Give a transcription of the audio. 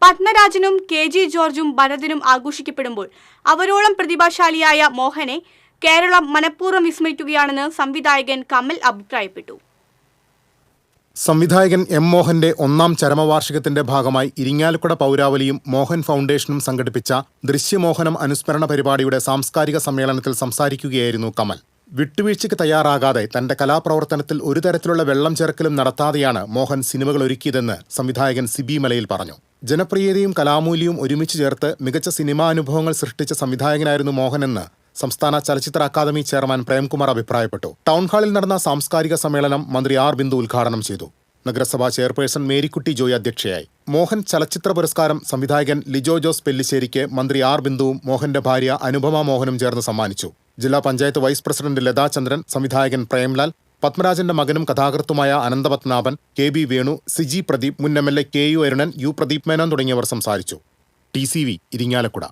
പത്മരാജനും കെ.ജി. ജോർജും ഭരതനും ആഘോഷിക്കപ്പെടുമ്പോൾ അവരോളം പ്രതിഭാശാലിയായ മോഹനെ കേരളം മനഃപൂർവ്വം വിസ്മരിക്കുകയാണെന്ന് സംവിധായകൻ കമൽ അഭിപ്രായപ്പെട്ടു. സംവിധായകൻ എം മോഹന്റെ 1ാം ചരമവാർഷികത്തിന്റെ ഭാഗമായി ഇരിങ്ങാലക്കുട പൗരാവലിയും മോഹൻ ഫൗണ്ടേഷനും സംഘടിപ്പിച്ച ദൃശ്യമോഹനം അനുസ്മരണ പരിപാടിയുടെ സാംസ്കാരിക സമ്മേളനത്തിൽ സംസാരിക്കുകയായിരുന്നു കമൽ. വിട്ടുവീഴ്ചയ്ക്ക് തയ്യാറാകാതെ തന്റെ കലാപ്രവർത്തനത്തിൽ ഒരു തരത്തിലുള്ള വെള്ളം ചേർക്കലും നടത്താതെയാണ് മോഹൻ സിനിമകൾ ഒരുക്കിയതെന്ന് സംവിധായകൻ സിബി മലയിൽ പറഞ്ഞു. ജനപ്രിയതയും കലാമൂല്യവും ഒരുമിച്ച് ചേർത്ത് മികച്ച സിനിമാ അനുഭവങ്ങൾ സൃഷ്ടിച്ച സംവിധായകനായിരുന്നു മോഹനെന്ന് സംസ്ഥാന ചലച്ചിത്ര അക്കാദമി ചെയർമാൻ പ്രേംകുമാർ അഭിപ്രായപ്പെട്ടു. ടൗൺഹാളിൽ നടന്ന സാംസ്കാരിക സമ്മേളനം മന്ത്രി ആർ ബിന്ദു ഉദ്ഘാടനം ചെയ്തു. നഗരസഭാ ചെയർപേഴ്സൺ മേരിക്കുട്ടി ജോയ് അധ്യക്ഷയായി. മോഹൻ ചലച്ചിത്ര പുരസ്കാരം സംവിധായകൻ ലിജോ ജോസ് പെല്ലിശ്ശേരിക്ക് മന്ത്രി ആർ ബിന്ദുവും മോഹന്റെ ഭാര്യ അനുപമ മോഹനും ചേർന്ന് സമ്മാനിച്ചു. ജില്ലാ പഞ്ചായത്ത് വൈസ് പ്രസിഡന്റ് ലതാചന്ദ്രൻ, സംവിധായകൻ പ്രേംലാൽ, പത്മരാജന്റെ മകനും കഥാകൃത്തുമായ അനന്തപത്മനാഭൻ, കെ.ബി. വേണു, സിജി പ്രദീപ്, മുൻ എം.എൽ.എ. കെ.യു. അരുണൻ, യു. പ്രദീപ് മേനോൻ തുടങ്ങിയവർ സംസാരിച്ചു. TCV ഇരിങ്ങാലക്കുട.